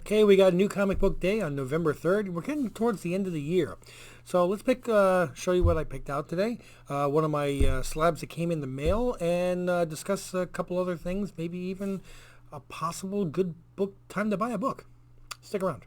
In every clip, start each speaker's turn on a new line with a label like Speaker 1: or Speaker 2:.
Speaker 1: Okay, we got a new comic book day on November 3rd. We're getting towards the end of the year. So let's show you what I picked out today. One of my slabs that came in the mail, and discuss a couple other things, maybe even a possible good book time to buy a book. Stick around.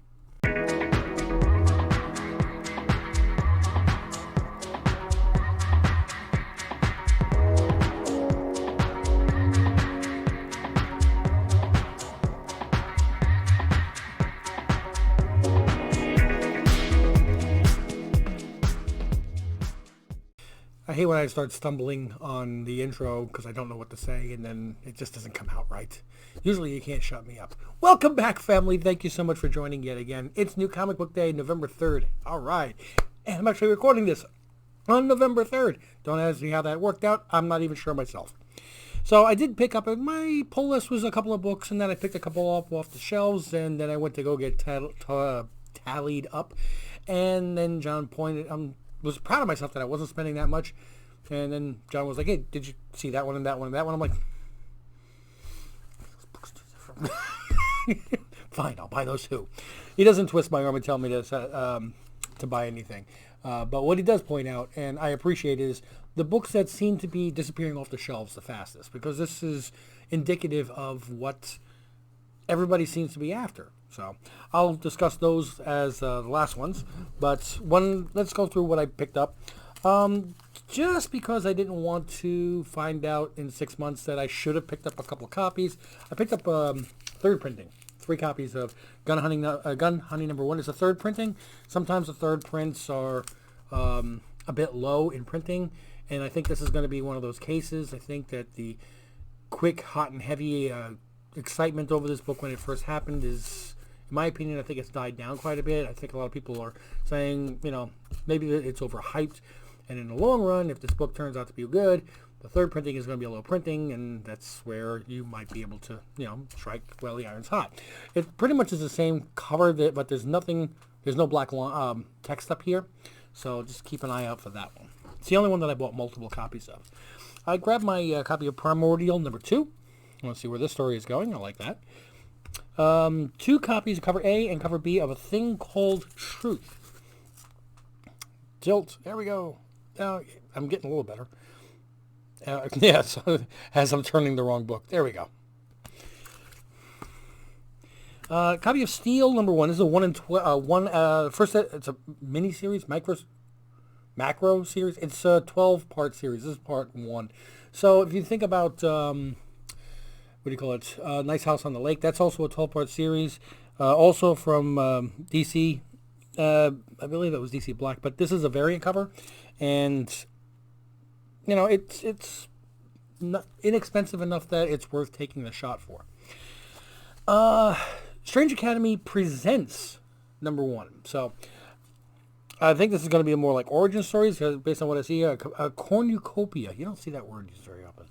Speaker 1: I hate when I start stumbling on the intro because I don't know what to say and then it just doesn't come out right. Usually you can't shut me up. Welcome back, family. Thank you so much for joining yet again. It's New Comic Book Day, November 3rd. All right. And I'm actually recording this on November 3rd. Don't ask me how that worked out. I'm not even sure myself. So I did pick up, my pull list was a couple of books, and then I picked a couple up off the shelves, and then I went to go get tallied up. And then John was proud of myself that I wasn't spending that much. And then John was like, hey, did you see that one and that one and that one? I'm like, fine, I'll buy those too. He doesn't twist my arm and tell me to buy anything. But what he does point out, and I appreciate, is the books that seem to be disappearing off the shelves the fastest, because this is indicative of what everybody seems to be after. So I'll discuss those as the last ones. But let's go through what I picked up. Just because I didn't want to find out in 6 months that I should have picked up a couple of copies. I picked up third printing. 3 copies of Gun Hunting number 1 is a third printing. Sometimes the third prints are a bit low in printing, and I think this is going to be one of those cases. I think that the quick, hot, and heavy excitement over this book when it first happened is, in my opinion, I think it's died down quite a bit. I think a lot of people are saying, maybe it's overhyped. And in the long run, if this book turns out to be good, the third printing is going to be a low printing, and that's where you might be able to, strike while the iron's hot. It pretty much is the same cover, but there's no black text up here. So just keep an eye out for that one. It's the only one that I bought multiple copies of. I grabbed my copy of Primordial number 2. I want to see where this story is going. I like that. 2 copies of cover A and cover B of A Thing Called Truth. Tilt. There we go. Now I'm getting a little better. Yes, as I'm turning the wrong book. There we go. Copy of Steel number 1. This is a 1 in 12. First, it's a mini series, macro series. It's a 12-part series. This is part 1. So if you think about Nice House on the Lake, that's also a 12-part series. Also from DC. I believe it was DC Black, but this is a variant cover, and it's not inexpensive enough that it's worth taking the shot for. Strange Academy presents number 1. So I think this is going to be more like origin stories, based on what I see. A cornucopia. You don't see that word used very often.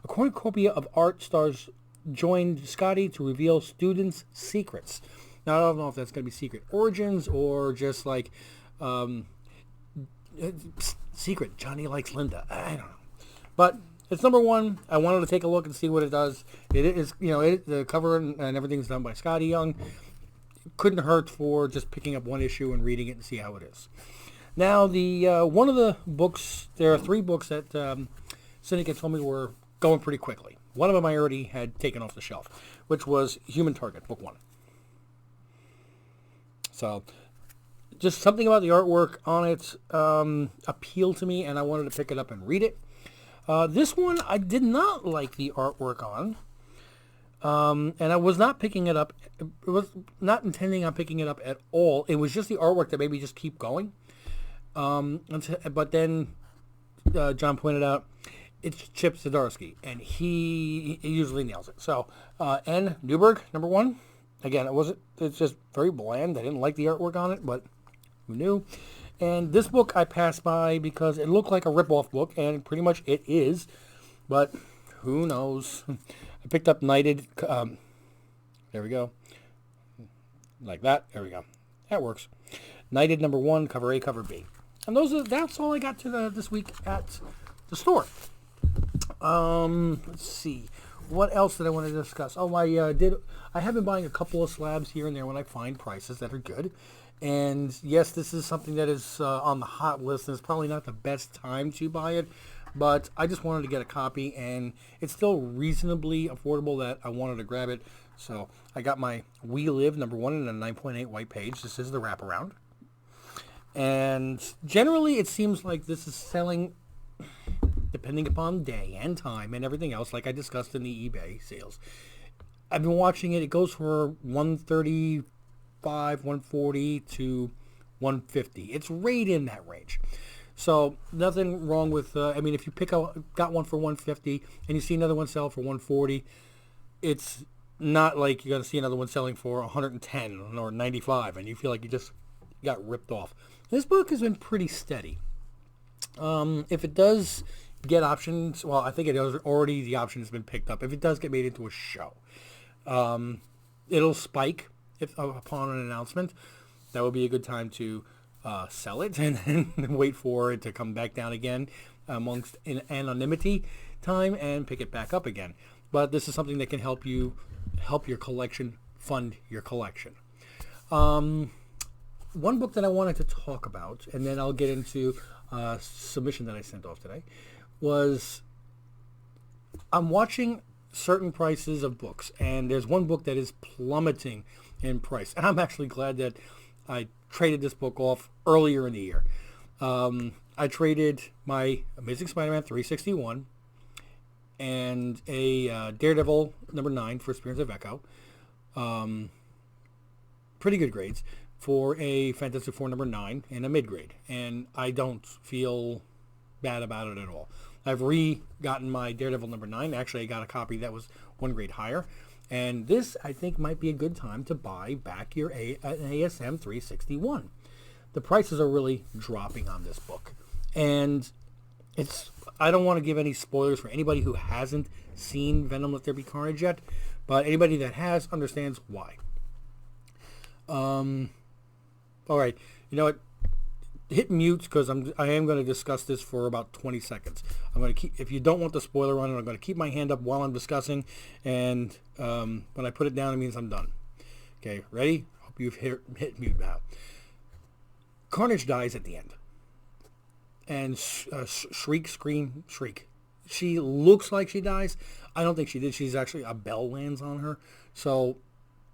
Speaker 1: A cornucopia of art stars joined Scotty to reveal students' secrets. Now, I don't know if that's going to be secret origins or just like secret Johnny likes Linda. I don't know. But it's number 1. I wanted to take a look and see what it does. It is, the cover and everything's done by Scotty Young. It couldn't hurt for just picking up one issue and reading it and see how it is. Now, the one of the books, there are 3 books that Syndicate told me were going pretty quickly. One of them I already had taken off the shelf, which was Human Target, book 1. So, just something about the artwork on it appealed to me, and I wanted to pick it up and read it. This one, I did not like the artwork on, and I was not picking it up. It was not intending on picking it up at all. It was just the artwork that made me just keep going. But then John pointed out, it's Chip Zdarsky, and he usually nails it. So, N. Newberg, number 1. Again, it's just very bland. I didn't like the artwork on it, but who knew? And this book I passed by because it looked like a rip-off book, and pretty much it is, but who knows? I picked up Knighted. There we go. Like that. There we go. That works. Knighted number 1, cover A, cover B. And that's all I got to this week at the store. Let's see. what else did I want to discuss? Oh, I have been buying a couple of slabs here and there when I find prices that are good. And yes, this is something that is on the hot list, and it's probably not the best time to buy it, but I just wanted to get a copy, and it's still reasonably affordable that I wanted to grab it. So I got my We Live #1 in a 9.8 white page. This is the wraparound. And generally, it seems like this is selling, depending upon day and time and everything else, like I discussed in the eBay sales. I've been watching it. It goes for $135, $140 to $150. It's right in that range. So nothing wrong with, if you got one for $150 and you see another one sell for $140, it's not like you're going to see another one selling for $110 or $95 and you feel like you just got ripped off. This book has been pretty steady. If it does get options, well, I think it has already, the option has been picked up. If it does get made into a show, it'll spike upon an announcement. That would be a good time to sell it and then wait for it to come back down again amongst in anonymity time and pick it back up again. But this is something that can help your collection fund your collection. One book that I wanted to talk about, and then I'll get into a submission that I sent off today, was I'm watching certain prices of books, and there's one book that is plummeting in price. And I'm actually glad that I traded this book off earlier in the year. I traded my Amazing Spider-Man 361 and a Daredevil #9 for Spirits of Echo. Pretty good grades. For a Fantastic Four #9 and a mid-grade. And I don't feel bad about it at all. I've gotten my Daredevil #9. Actually, I got a copy that was one grade higher. And this, I think, might be a good time to buy back your an ASM 361. The prices are really dropping on this book. And I don't want to give any spoilers for anybody who hasn't seen Venom Let There Be Carnage yet, but anybody that has understands why. All right, you know what? Hit mute because I am going to discuss this for about 20 seconds. I'm going to keep. If you don't want the spoiler on it, I'm going to keep my hand up while I'm discussing, and when I put it down, it means I'm done. Okay, ready? Hope you've hit mute now. Carnage dies at the end, and shriek. She looks like she dies. I don't think she did. She's actually, a bell lands on her, so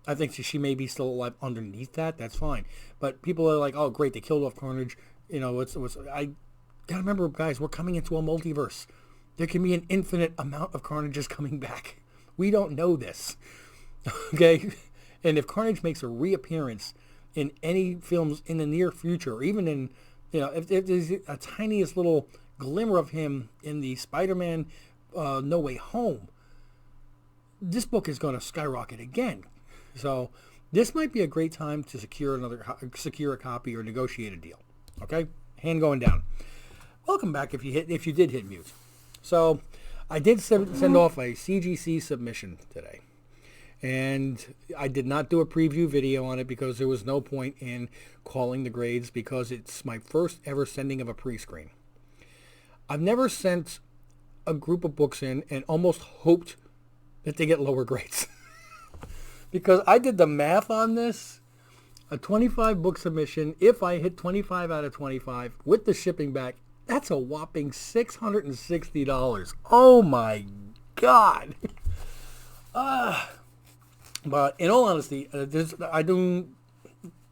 Speaker 1: I think she may be still alive underneath that. That's fine. But people are like, oh, great, they killed off Carnage. I gotta remember, guys, we're coming into a multiverse. There can be an infinite amount of Carnages coming back. We don't know this. Okay? And if Carnage makes a reappearance in any films in the near future, or even in, if there's a tiniest little glimmer of him in the Spider-Man No Way Home, this book is going to skyrocket again. So this might be a great time to secure a copy or negotiate a deal. Okay, hand going down. Welcome back if you did hit mute. So I did send off a CGC submission today, and I did not do a preview video on it because there was no point in calling the grades because it's my first ever sending of a pre-screen. I've never sent a group of books in and almost hoped that they get lower grades. Because I did the math on this, a 25 book submission, if I hit 25 out of 25 with the shipping back, that's a whopping $660. Oh my God. But in all honesty, I do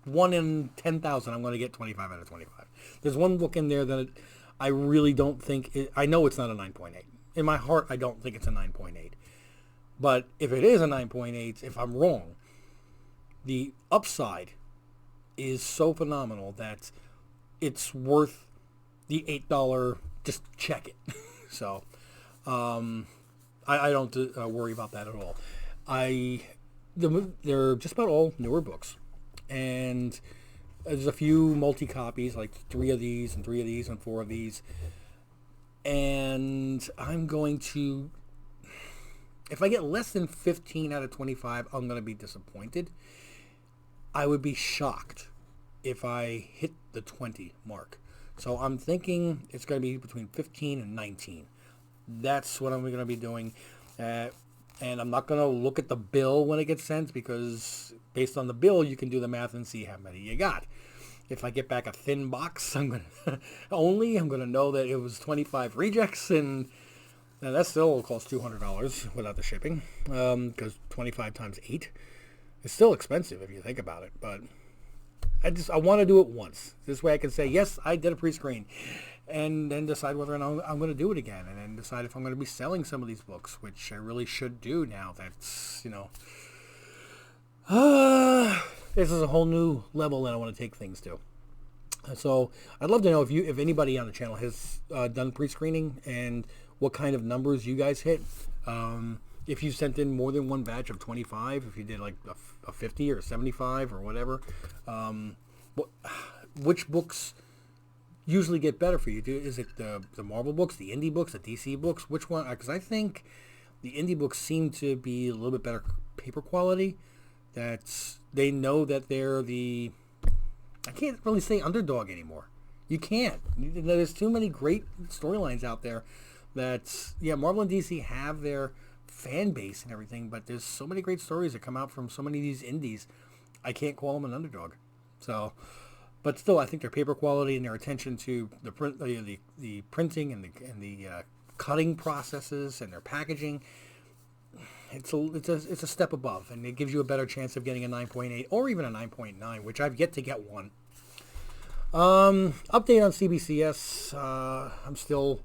Speaker 1: 1 in 10,000, I'm going to get 25 out of 25. There's one book in there that I really don't think, I know it's not a 9.8. In my heart, I don't think it's a 9.8. But if it is a 9.8, if I'm wrong, the upside is so phenomenal that it's worth the $8, just check it. So I don't worry about that at all. They're just about all newer books. And there's a few multi-copies, like 3 of these and 3 of these and 4 of these. And I'm going to... If I get less than 15 out of 25, I'm going to be disappointed. I would be shocked if I hit the 20 mark. So I'm thinking it's going to be between 15 and 19. That's what I'm going to be doing. And I'm not going to look at the bill when it gets sent, because based on the bill, you can do the math and see how many you got. If I get back a thin box, I'm going to know that it was 25 rejects, and that still costs $200 without the shipping, because 25 times 8 is still expensive if you think about it. But I want to do it once. This way I can say, yes, I did a pre-screen, and then decide whether or not I'm going to do it again, and then decide if I'm going to be selling some of these books, which I really should do now. That's, this is a whole new level that I want to take things to. So I'd love to know if anybody on the channel has done pre-screening and what kind of numbers you guys hit. If you sent in more than one batch of 25, if you did like a 50 or 75 or whatever, which books usually get better for you? Is it the Marvel books, the indie books, the DC books? Which one? Because I think the indie books seem to be a little bit better paper quality. They know that they're the, I can't really say underdog anymore. You can't. There's too many great storylines out there that, Marvel and DC have their fan base and everything, but there's so many great stories that come out from so many of these indies. I can't call them an underdog. So, but still, I think their paper quality and their attention to the printing and the cutting processes and their packaging, it's a step above, and it gives you a better chance of getting a 9.8 or even a 9.9, which I've yet to get one. Update on CBCS. I'm still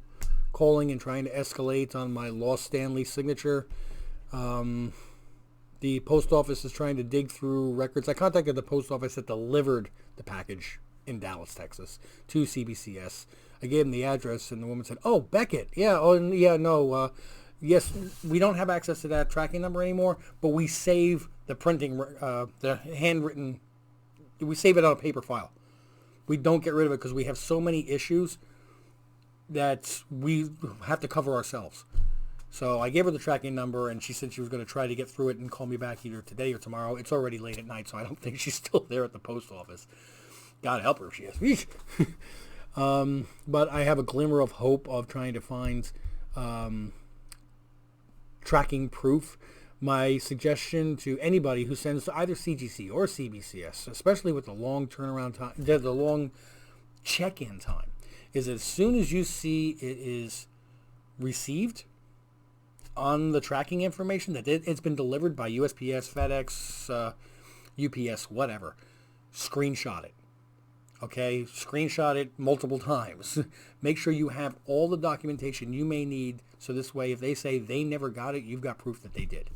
Speaker 1: calling and trying to escalate on my lost Stanley signature. The post office is trying to dig through records. I contacted the post office that delivered the package in Dallas, Texas, to CBCS. I gave them the address, and the woman said, "Oh, Beckett, yeah, oh, yeah, no, yes, we don't have access to that tracking number anymore, but we save the printing, the handwritten, we save it on a paper file. We don't get rid of it because we have so many issues that we have to cover ourselves." So I gave her the tracking number, and she said she was going to try to get through it and call me back either today or tomorrow. It's already late at night, so I don't think she's still there at the post office. God help her if she is. But I have a glimmer of hope of trying to find tracking proof. My suggestion to anybody who sends to either CGC or CBCS, especially with the long turnaround time, the long check-in time, is as soon as you see it is received on the tracking information that it's been delivered by USPS, FedEx, UPS, whatever, screenshot it. Okay, screenshot it multiple times. Make sure you have all the documentation you may need, so this way if they say they never got it, you've got proof that they did.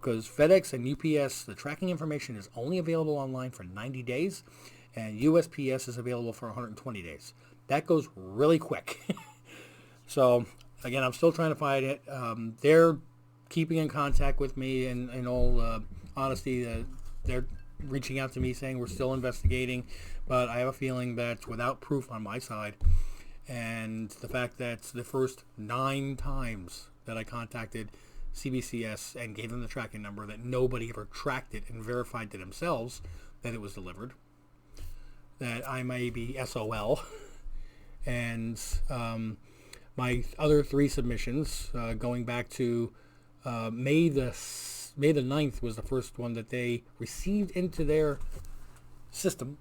Speaker 1: Because FedEx and UPS, the tracking information is only available online for 90 days, and USPS is available for 120 days. That goes really quick. So, again, I'm still trying to find it. They're keeping in contact with me, and in all honesty, they're reaching out to me saying we're still investigating, but I have a feeling that without proof on my side, and the fact that the first 9 times that I contacted CBCS and gave them the tracking number, that nobody ever tracked it and verified to themselves that it was delivered, that I may be SOL. And my other 3 submissions, going back to May the 9th was the first one that they received into their system,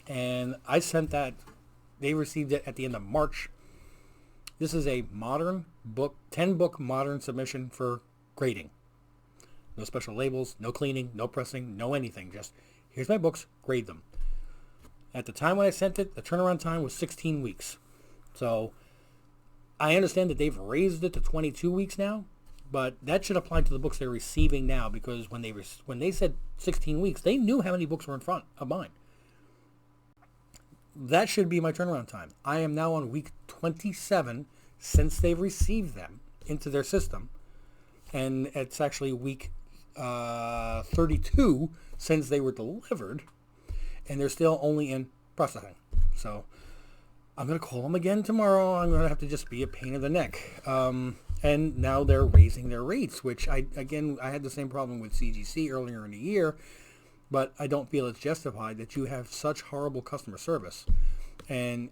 Speaker 1: and I sent that. They received it at the end of March. This is a modern book, 10-book modern submission for grading. No special labels, no cleaning, no pressing, no anything. Just, here's my books, grade them. At the time when I sent it, the turnaround time was 16 weeks. So I understand that they've raised it to 22 weeks now, but that should apply to the books they're receiving now, because when they said 16 weeks, they knew how many books were in front of mine. That should be my turnaround time. I am now on week 27 since they've received them into their system, and it's actually week 32 since they were delivered, and they're still only in processing. So I'm going to call them again tomorrow. I'm going to have to just be a pain in the neck. And now they're raising their rates, which I had the same problem with CGC earlier in the year, but I don't feel it's justified that you have such horrible customer service and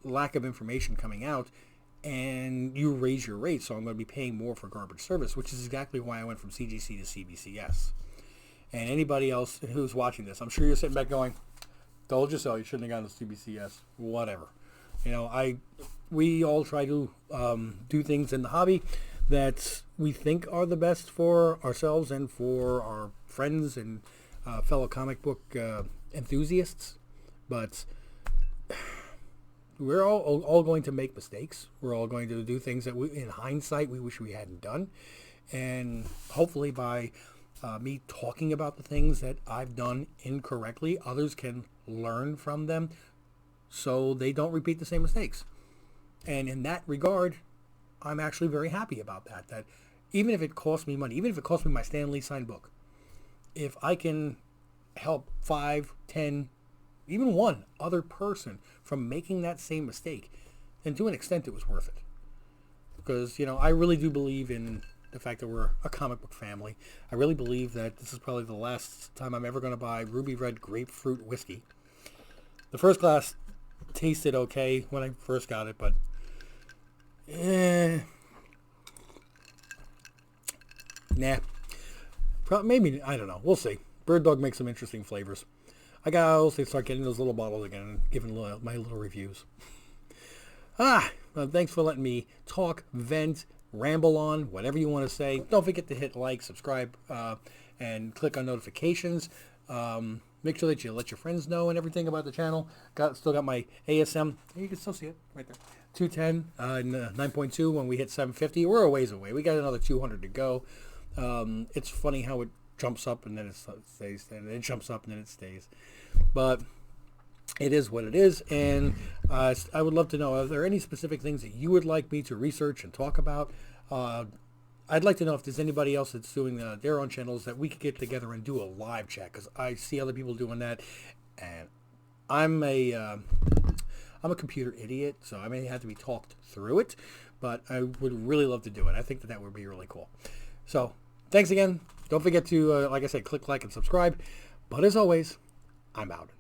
Speaker 1: lack of information coming out. and you raise your rate, so I'm going to be paying more for garbage service, which is exactly why I went from CGC to CBCS. And anybody else who's watching this, I'm sure you're sitting back going, told you so, you shouldn't have gone to CBCS, whatever. You know, we all try to do things in the hobby that we think are the best for ourselves and for our friends and fellow comic book enthusiasts. But we're all going to make mistakes. We're all going to do things that in hindsight, we wish we hadn't done. And hopefully by me talking about the things that I've done incorrectly, others can learn from them so they don't repeat the same mistakes. And in that regard, I'm actually very happy about that. That even if it costs me money, even if it costs me my Stan Lee signed book, if I can help 5, 10, even one other person from making that same mistake, then to an extent it was worth it. Because, you know, I really do believe in the fact that we're a comic book family. I really believe that this is probably the last time I'm ever going to buy Ruby Red Grapefruit Whiskey. The first glass tasted okay when I first got it, but nah. Maybe, I don't know. We'll see. Bird Dog makes some interesting flavors. I gotta also start getting those little bottles again and giving my little reviews. Well, thanks for letting me talk, vent, ramble on, whatever you want to say. Don't forget to hit like, subscribe, and click on notifications. Make sure that you let your friends know and everything about the channel. Still got my ASM. You can still see it right there. 210 and 9.2 when we hit 750. We're a ways away. We got another 200 to go. It's funny how it jumps up and then it stays, and then it jumps up and then it stays. But it is what it is, and I would love to know, are there any specific things that you would like me to research and talk about? I'd like to know if there's anybody else that's doing their own channels that we could get together and do a live chat, because I see other people doing that, and I'm a computer idiot, so I may have to be talked through it, but I would really love to do it. I think that would be really cool. So thanks again. Don't forget to, like I said, click like and subscribe. But as always, I'm out.